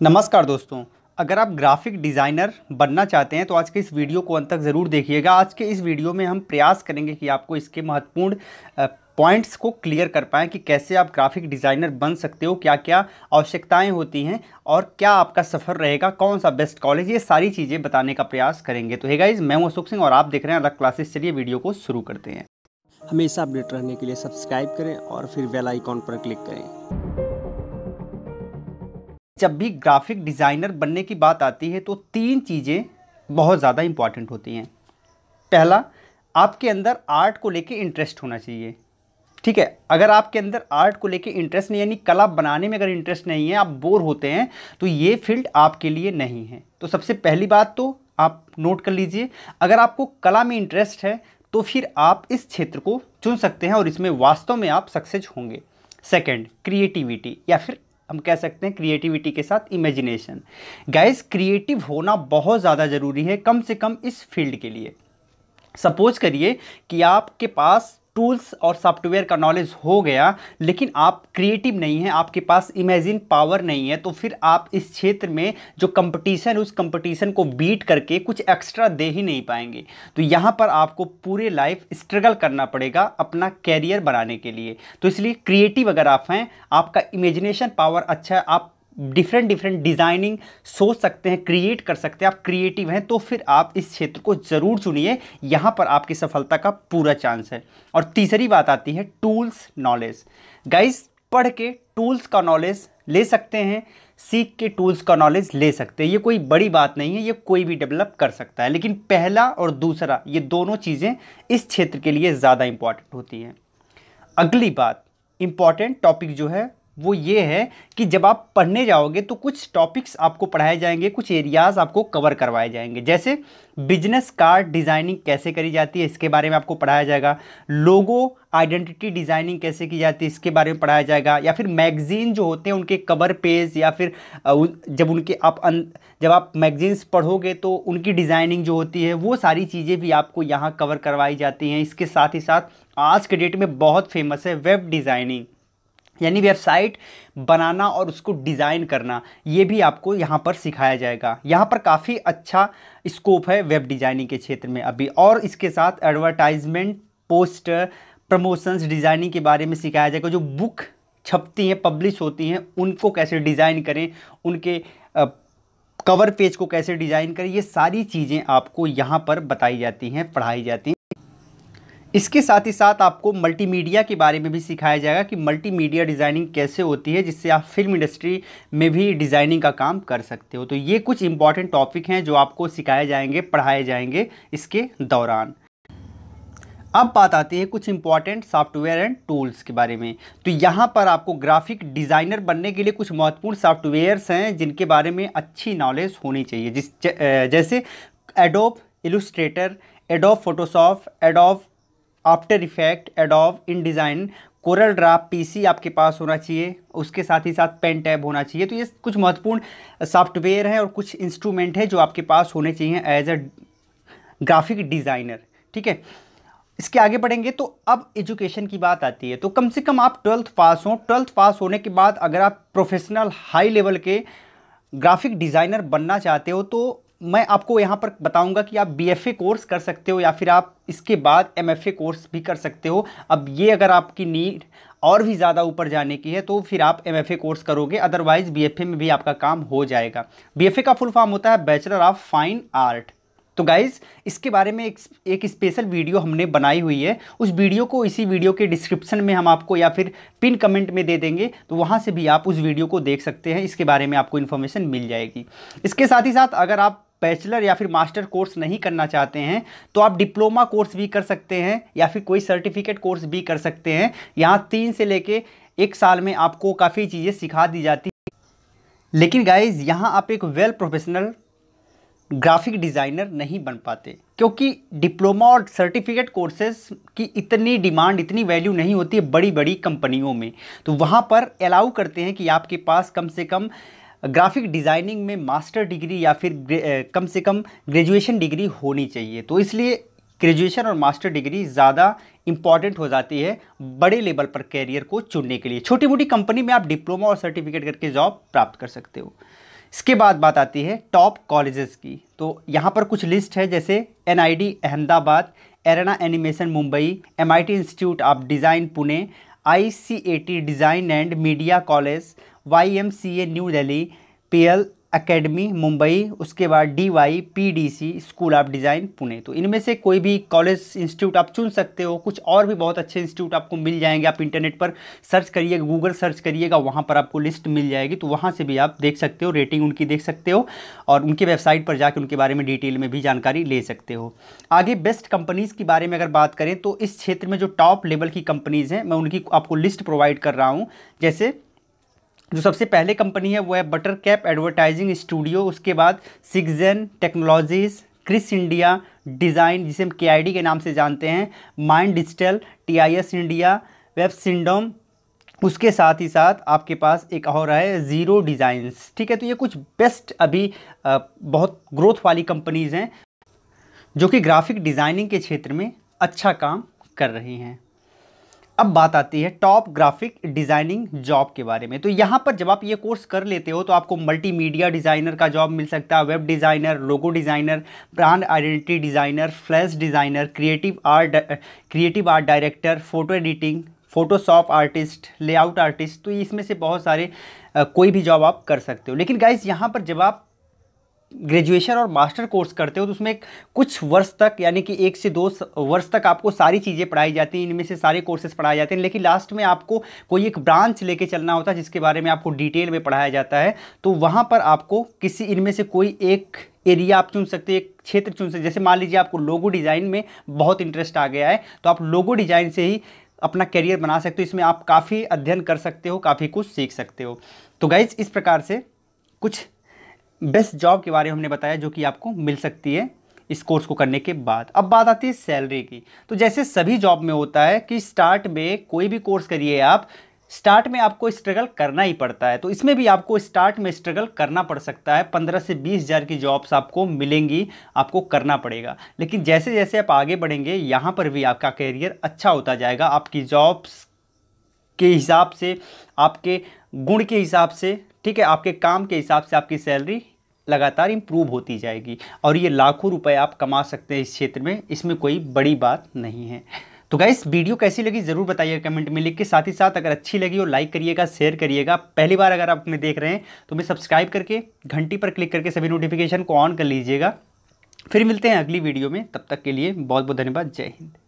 नमस्कार दोस्तों। अगर आप ग्राफिक डिज़ाइनर बनना चाहते हैं तो आज के इस वीडियो को अंत तक ज़रूर देखिएगा। आज के इस वीडियो में हम प्रयास करेंगे कि आपको इसके महत्वपूर्ण पॉइंट्स को क्लियर कर पाएँ कि कैसे आप ग्राफिक डिज़ाइनर बन सकते हो, क्या क्या आवश्यकताएं होती हैं और क्या आपका सफ़र रहेगा, कौन सा बेस्ट कॉलेज, ये सारी चीज़ें बताने का प्रयास करेंगे। तो हे गाइस, मैं हूं अशोक सिंह और आप देख रहे हैं अलग क्लासेस। चलिए वीडियो को शुरू करते हैं। हमेशा अपडेट रहने के लिए सब्सक्राइब करें और फिर बेल आइकॉन पर क्लिक करें। जब भी ग्राफिक डिज़ाइनर बनने की बात आती है तो तीन चीज़ें बहुत ज़्यादा इंपॉर्टेंट होती हैं। पहला, आपके अंदर आर्ट को लेके इंटरेस्ट होना चाहिए। ठीक है, अगर आपके अंदर आर्ट को लेके इंटरेस्ट नहीं, यानी कला बनाने में अगर इंटरेस्ट नहीं है, आप बोर होते हैं, तो ये फील्ड आपके लिए नहीं है। तो सबसे पहली बात तो आप नोट कर लीजिए, अगर आपको कला में इंटरेस्ट है तो फिर आप इस क्षेत्र को चुन सकते हैं और इसमें वास्तव में आप सक्सेस होंगे। सेकंड, क्रिएटिविटी, या फिर हम कह सकते हैं क्रिएटिविटी के साथ इमेजिनेशन। गाइस, क्रिएटिव होना बहुत ज़्यादा ज़रूरी है, कम से कम इस फील्ड के लिए। सपोज करिए कि आपके पास टूल्स और सॉफ्टवेयर का नॉलेज हो गया, लेकिन आप क्रिएटिव नहीं हैं, आपके पास इमेजिन पावर नहीं है, तो फिर आप इस क्षेत्र में जो कंपटीशन है उस कंपटीशन को बीट करके कुछ एक्स्ट्रा दे ही नहीं पाएंगे। तो यहाँ पर आपको पूरे लाइफ स्ट्रगल करना पड़ेगा अपना कैरियर बनाने के लिए। तो इसलिए क्रिएटिव अगर आप हैं, आपका इमेजिनेशन पावर अच्छा है, आप डिफरेंट डिज़ाइनिंग सोच सकते हैं, क्रिएट कर सकते हैं, आप क्रिएटिव हैं, तो फिर आप इस क्षेत्र को ज़रूर चुनिए। यहाँ पर आपकी सफलता का पूरा चांस है। और तीसरी बात आती है टूल्स नॉलेज। गाइस, पढ़ के टूल्स का नॉलेज ले सकते हैं, सीख के टूल्स का नॉलेज ले सकते हैं, ये कोई बड़ी बात नहीं है, ये कोई भी डेवलप कर सकता है। लेकिन पहला और दूसरा, ये दोनों चीज़ें इस क्षेत्र के लिए ज़्यादा इंपॉर्टेंट होती हैं। अगली बात, इंपॉर्टेंट टॉपिक जो है वो ये है कि जब आप पढ़ने जाओगे तो कुछ टॉपिक्स आपको पढ़ाए जाएंगे, कुछ एरियाज़ आपको कवर करवाए जाएंगे। जैसे बिजनेस कार्ड डिज़ाइनिंग कैसे करी जाती है, इसके बारे में आपको पढ़ाया जाएगा। लोगो आइडेंटिटी डिज़ाइनिंग कैसे की जाती है, इसके बारे में पढ़ाया जाएगा। या फिर मैगज़ीन जो होते हैं उनके कवर पेज, या फिर जब आप मैगज़ीन्स पढ़ोगे तो उनकी डिज़ाइनिंग जो होती है वो सारी चीज़ें भी आपको यहाँ कवर करवाई जाती हैं। इसके साथ ही साथ आज के डेट में बहुत फेमस है वेब डिज़ाइनिंग, यानी वेबसाइट बनाना और उसको डिज़ाइन करना, ये भी आपको यहाँ पर सिखाया जाएगा। यहाँ पर काफ़ी अच्छा स्कोप है वेब डिज़ाइनिंग के क्षेत्र में अभी। और इसके साथ एडवर्टाइजमेंट, पोस्टर, प्रमोशंस डिज़ाइनिंग के बारे में सिखाया जाएगा। जो बुक छपती हैं, पब्लिश होती हैं, उनको कैसे डिज़ाइन करें, उनके कवर पेज को कैसे डिज़ाइन करें, ये सारी चीज़ें आपको यहाँ पर बताई जाती हैं, पढ़ाई जाती हैं। इसके साथ ही साथ आपको मल्टीमीडिया के बारे में भी सिखाया जाएगा कि मल्टीमीडिया डिज़ाइनिंग कैसे होती है, जिससे आप फिल्म इंडस्ट्री में भी डिज़ाइनिंग का काम कर सकते हो। तो ये कुछ इंपॉर्टेंट टॉपिक हैं जो आपको सिखाए जाएंगे, पढ़ाए जाएंगे इसके दौरान। अब बात आती है कुछ इंपॉर्टेंट सॉफ्टवेयर एंड टूल्स के बारे में। तो यहाँ पर आपको ग्राफिक डिज़ाइनर बनने के लिए कुछ महत्वपूर्ण सॉफ्टवेयर्स हैं जिनके बारे में अच्छी नॉलेज होनी चाहिए, जैसे adobe Illustrator, adobe Photoshop, adobe after effect, adobe InDesign, Corel Draw PC आपके पास होना चाहिए। उसके साथ ही साथ पेन टैब होना चाहिए। तो ये कुछ महत्वपूर्ण सॉफ्टवेयर हैं और कुछ इंस्ट्रूमेंट हैं जो आपके पास होने चाहिए एज अ ग्राफिक डिज़ाइनर। ठीक है, इसके आगे बढ़ेंगे तो अब एजुकेशन की बात आती है। तो कम से कम आप 12th पास हों। 12th पास होने के बाद अगर आप प्रोफेशनल हाई लेवल के ग्राफिक डिज़ाइनर बनना चाहते हो तो मैं आपको यहाँ पर बताऊंगा कि आप बीएफए कोर्स कर सकते हो, या फिर आप इसके बाद एमएफए कोर्स भी कर सकते हो। अब ये अगर आपकी नीड और भी ज़्यादा ऊपर जाने की है तो फिर आप एमएफए कोर्स करोगे, अदरवाइज़ बीएफए में भी आपका काम हो जाएगा। बीएफए का फुल फॉर्म होता है बैचलर ऑफ फाइन आर्ट। तो गाइज़, इसके बारे में एक स्पेशल वीडियो हमने बनाई हुई है। उस वीडियो को इसी वीडियो के डिस्क्रिप्शन में हम आपको या फिर पिन कमेंट में दे देंगे, तो वहाँ से भी आप उस वीडियो को देख सकते हैं। इसके बारे में आपको इन्फॉर्मेशन मिल जाएगी। इसके साथ ही साथ अगर आप बैचलर या फिर मास्टर कोर्स नहीं करना चाहते हैं तो आप डिप्लोमा कोर्स भी कर सकते हैं या फिर कोई सर्टिफिकेट कोर्स भी कर सकते हैं। यहाँ 3 से लेके 1 साल में आपको काफ़ी चीज़ें सिखा दी जाती है। लेकिन गाइज, यहाँ आप एक वेल प्रोफेशनल ग्राफिक डिज़ाइनर नहीं बन पाते, क्योंकि डिप्लोमा और सर्टिफिकेट कोर्सेज की इतनी डिमांड, इतनी वैल्यू नहीं होती है बड़ी बड़ी कंपनियों में। तो वहाँ पर अलाउ करते हैं कि आपके पास कम से कम ग्राफिक डिज़ाइनिंग में मास्टर डिग्री या फिर कम से कम ग्रेजुएशन डिग्री होनी चाहिए। तो इसलिए ग्रेजुएशन और मास्टर डिग्री ज़्यादा इंपॉर्टेंट हो जाती है बड़े लेवल पर कैरियर को चुनने के लिए। छोटी मोटी कंपनी में आप डिप्लोमा और सर्टिफिकेट करके जॉब प्राप्त कर सकते हो। इसके बाद बात आती है टॉप कॉलेजेस की। तो यहाँ पर कुछ लिस्ट है, जैसे NID Ahmedabad, arena animation Mumbai, MIT institute of design Pune, ICAT design and media college, YMCA new Delhi, PL academy Mumbai, उसके बाद DYPDC school of design Pune. तो इनमें से कोई भी कॉलेज इंस्टीट्यूट आप चुन सकते हो। कुछ और भी बहुत अच्छे इंस्टीट्यूट आपको मिल जाएंगे, आप इंटरनेट पर सर्च करिएगा, गूगल सर्च करिएगा, वहाँ पर आपको लिस्ट मिल जाएगी। तो वहाँ से भी आप देख सकते हो, रेटिंग उनकी देख सकते हो और उनकी वेबसाइट पर जाकर उनके बारे में डिटेल में भी जानकारी ले सकते हो। आगे बेस्ट कंपनीज़ के बारे में अगर बात करें तो इस क्षेत्र में जो टॉप लेवल की कंपनीज़ हैं, मैं उनकी आपको लिस्ट प्रोवाइड कर रहा हूँ। जैसे जो सबसे पहले कंपनी है वो है बटर कैप एडवर्टाइजिंग स्टूडियो, उसके बाद सिक्जेन टेक्नोलॉजीज़, क्रिस इंडिया डिज़ाइन जिसे हम KID के नाम से जानते हैं, mind digital, TIS India, web सिंडोम, उसके साथ ही साथ आपके पास एक और है ज़ीरो डिज़ाइंस। ठीक है, तो ये कुछ बेस्ट अभी बहुत ग्रोथ वाली कंपनीज़ हैं जो कि ग्राफिक डिज़ाइनिंग के क्षेत्र में अच्छा काम कर रही हैं। अब बात आती है टॉप ग्राफिक डिज़ाइनिंग जॉब के बारे में। तो यहाँ पर जब आप ये कोर्स कर लेते हो तो आपको मल्टीमीडिया डिज़ाइनर का जॉब मिल सकता है, web designer, logo designer, brand identity designer, flash designer, creative art director, photo editing, Photoshop artist, layout artist. तो इसमें से बहुत सारे कोई भी जॉब आप कर सकते हो। लेकिन गाइस यहाँ पर जब आप ग्रेजुएशन और मास्टर कोर्स करते हो तो उसमें कुछ वर्ष तक, यानी कि 1 से 2 वर्ष तक आपको सारी चीज़ें पढ़ाई जाती हैं, इनमें से सारे कोर्सेज पढ़ाए जाते हैं। लेकिन लास्ट में आपको कोई एक ब्रांच लेके चलना होता है जिसके बारे में आपको डिटेल में पढ़ाया जाता है। तो वहाँ पर आपको किसी इनमें से कोई एक एरिया आप चुन सकते हो, एक क्षेत्र चुन सकते। जैसे मान लीजिए आपको लोगो डिज़ाइन में बहुत इंटरेस्ट आ गया है तो आप लोगो डिज़ाइन से ही अपना करियर बना सकते हो। इसमें आप काफ़ी अध्ययन कर सकते हो, काफ़ी कुछ सीख सकते हो। तो गाइज इस प्रकार से कुछ बेस्ट जॉब के बारे में हमने बताया जो कि आपको मिल सकती है इस कोर्स को करने के बाद। अब बात आती है सैलरी की। तो जैसे सभी जॉब में होता है कि स्टार्ट में कोई भी कोर्स करिए आप, स्टार्ट में आपको स्ट्रगल करना ही पड़ता है। तो इसमें भी आपको स्टार्ट में स्ट्रगल करना पड़ सकता है। 15 से 20 हज़ार की जॉब्स आपको मिलेंगी, आपको करना पड़ेगा। लेकिन जैसे जैसे आप आगे बढ़ेंगे यहाँ पर भी आपका करियर अच्छा होता जाएगा। आपकी जॉब्स के हिसाब से, आपके गुण के हिसाब से, ठीक है, आपके काम के हिसाब से आपकी सैलरी लगातार इम्प्रूव होती जाएगी और ये लाखों रुपए आप कमा सकते हैं इस क्षेत्र में। इसमें कोई बड़ी बात नहीं है। तो गाइस वीडियो कैसी लगी ज़रूर बताइएगा कमेंट में लिख के। साथ ही साथ अगर अच्छी लगी हो लाइक करिएगा, शेयर करिएगा। पहली बार अगर आप हमें देख रहे हैं तो हमें सब्सक्राइब करके घंटी पर क्लिक करके सभी नोटिफिकेशन को ऑन कर लीजिएगा। फिर मिलते हैं अगली वीडियो में, तब तक के लिए बहुत बहुत धन्यवाद। जय हिंद।